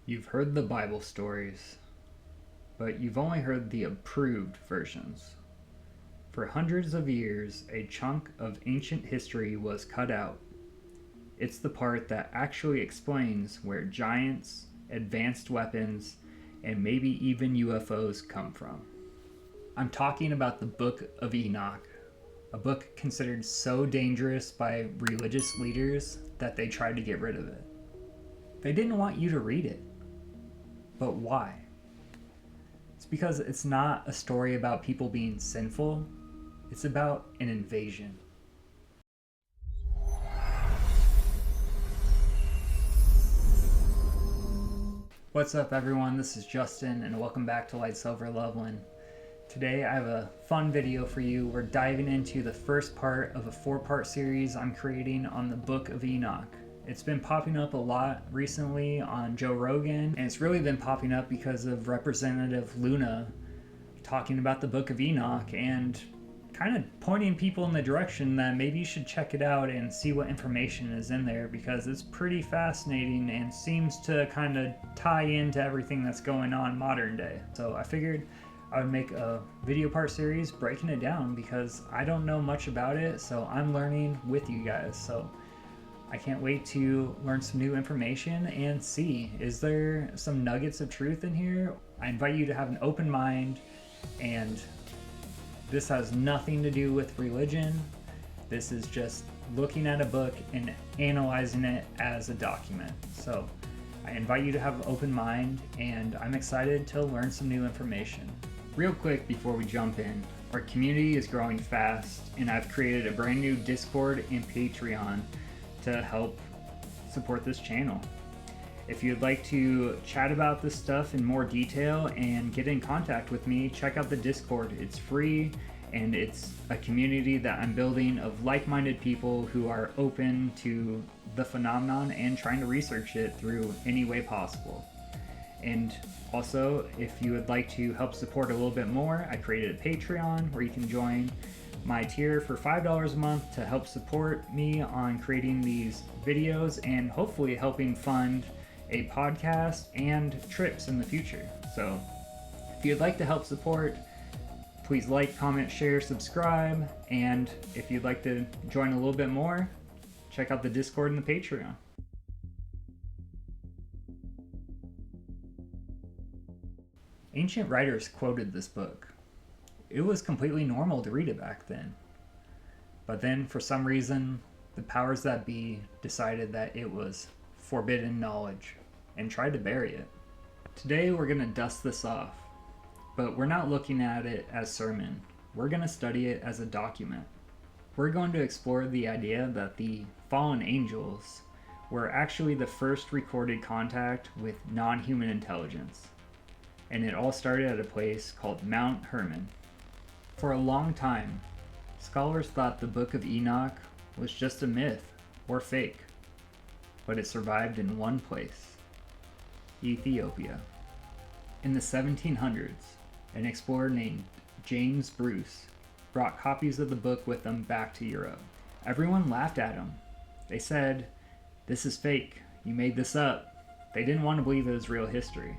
You've heard the Bible stories, but you've only heard the approved versions. For hundreds of years, a chunk of ancient history was cut out. It's the part that actually explains where giants, advanced weapons, and maybe even UFOs come from. I'm talking about the Book of Enoch, a book considered so dangerous by religious leaders that they tried to get rid of it. They didn't want you to read it. But why? It's because it's not a story about people being sinful, it's about an invasion. What's up, everyone? This is Justin, and welcome back to Light Silver Loveland. Today I have a fun video for you. We're diving into the first part of a 4-part series I'm creating on the Book of Enoch. It's been popping up a lot recently on Joe Rogan, and it's really been popping up because of Representative Luna talking about the Book of Enoch and kind of pointing people in the direction that maybe you should check it out and see what information is in there, because it's pretty fascinating and seems to kind of tie into everything that's going on modern day. So I figured I would make a video part series breaking it down because I don't know much about it, so I'm learning with you guys. So I can't wait to learn some new information and see, is there some nuggets of truth in here? I invite you to have an open mind, and this has nothing to do with religion. This is just looking at a book and analyzing it as a document. So I invite you to have an open mind, and I'm excited to learn some new information. Real quick before we jump in, our community is growing fast, and I've created a brand new Discord and Patreon to help support this channel. If you'd like to chat about this stuff in more detail and get in contact with me, check out the Discord. It's free, and it's a community that I'm building of like-minded people who are open to the phenomenon and trying to research it through any way possible. And also, if you would like to help support a little bit more, I created a Patreon where you can join my tier for $5 a month to help support me on creating these videos and hopefully helping fund a podcast and trips in the future. So if you'd like to help support, please like, comment, share, subscribe, and if you'd like to join a little bit more, check out the Discord and the Patreon. Ancient writers quoted this book. It was completely normal to read it back then. But then, for some reason, the powers that be decided that it was forbidden knowledge and tried to bury it. Today we're going to dust this off, but we're not looking at it as sermon. We're going to study it as a document. We're going to explore the idea that the fallen angels were actually the first recorded contact with non-human intelligence. And it all started at a place called Mount Hermon. For a long time, scholars thought the Book of Enoch was just a myth or fake, but it survived in one place, Ethiopia. In the 1700s, an explorer named James Bruce brought copies of the book with him back to Europe. Everyone laughed at him. They said, "This is fake, you made this up." They didn't want to believe it was real history.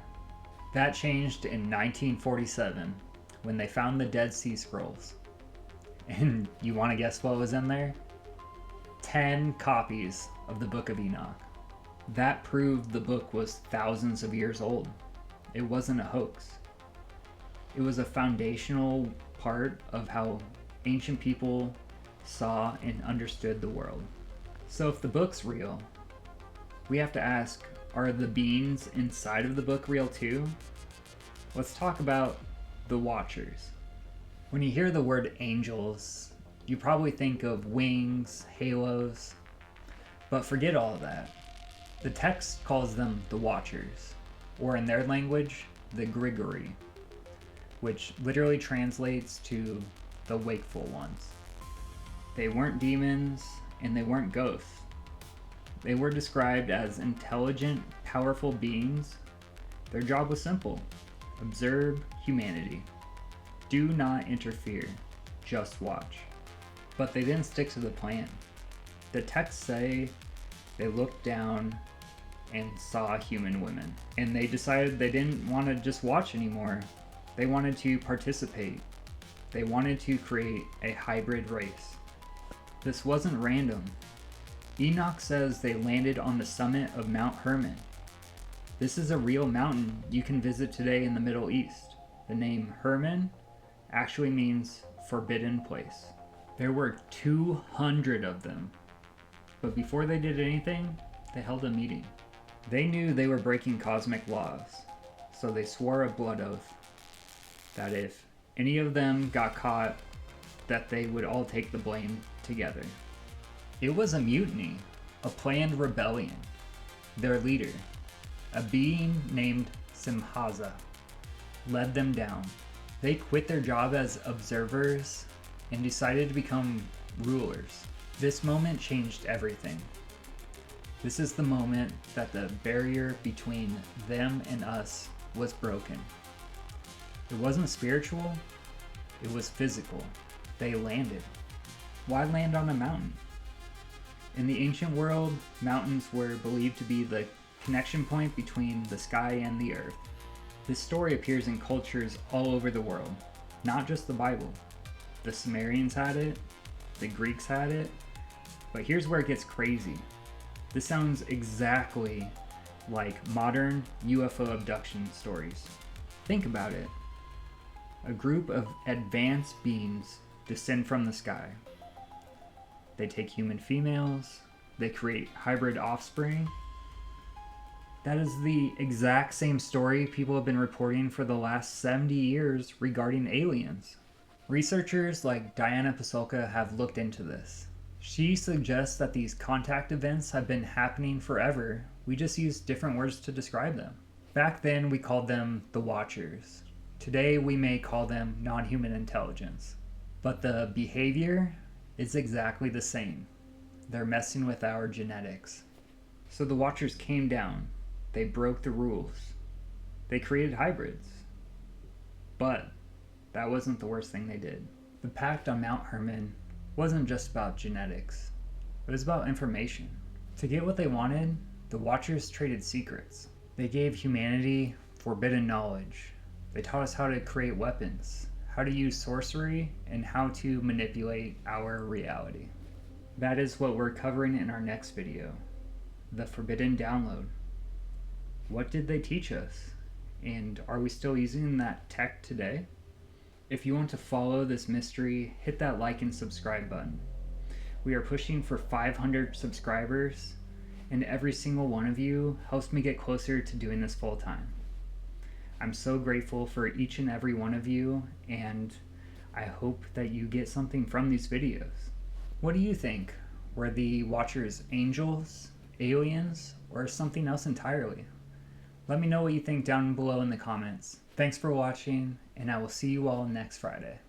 That changed in 1947. When they found the Dead Sea Scrolls. And you want to guess what was in there? 10 copies of the Book of Enoch. That proved the book was thousands of years old. It wasn't a hoax. It was a foundational part of how ancient people saw and understood the world. So if the book's real, we have to ask, are the beings inside of the book real too? Let's talk about the Watchers. When you hear the word angels, you probably think of wings, halos, but forget all of that. The text calls them the Watchers, or in their language, the Grigori, which literally translates to the wakeful ones. They weren't demons, and they weren't ghosts. They were described as intelligent, powerful beings. Their job was simple: observe humanity. Do not interfere, just watch. But they didn't stick to the plan. The texts say they looked down and saw human women. And they decided they didn't want to just watch anymore. They wanted to participate. They wanted to create a hybrid race. This wasn't random. Enoch says they landed on the summit of Mount Hermon. This is a real mountain you can visit today in the Middle East. The name Hermon actually means forbidden place. There were 200 of them. But before they did anything, they held a meeting. They knew they were breaking cosmic laws, so they swore a blood oath that if any of them got caught, that they would all take the blame together. It was a mutiny, a planned rebellion. Their leader, a being named Simhaza, led them down. They quit their job as observers and decided to become rulers. This moment changed everything. This is the moment that the barrier between them and us was broken. It wasn't spiritual, it was physical. They landed. Why land on a mountain? In the ancient world, mountains were believed to be the connection point between the sky and the earth. This story appears in cultures all over the world, not just the Bible. The Sumerians had it, the Greeks had it, but here's where it gets crazy. This sounds exactly like modern UFO abduction stories. Think about it. A group of advanced beings descend from the sky. They take human females, they create hybrid offspring. That is the exact same story people have been reporting for the last 70 years regarding aliens. Researchers like Diana Pasulka have looked into this. She suggests that these contact events have been happening forever. We just use different words to describe them. Back then, we called them the Watchers. Today, we may call them non-human intelligence. But the behavior is exactly the same. They're messing with our genetics. So the Watchers came down. They broke the rules. They created hybrids. But that wasn't the worst thing they did. The pact on Mount Hermon wasn't just about genetics. It was about information. To get what they wanted, the Watchers traded secrets. They gave humanity forbidden knowledge. They taught us how to create weapons, how to use sorcery, and how to manipulate our reality. That is what we're covering in our next video, the Forbidden Download. What did they teach us? And are we still using that tech today? If you want to follow this mystery, hit that like and subscribe button. We are pushing for 500 subscribers, and every single one of you helps me get closer to doing this full time. I'm so grateful for each and every one of you, and I hope that you get something from these videos. What do you think? Were the Watchers angels, aliens, or something else entirely? Let me know what you think down below in the comments. Thanks for watching, and I will see you all next Friday.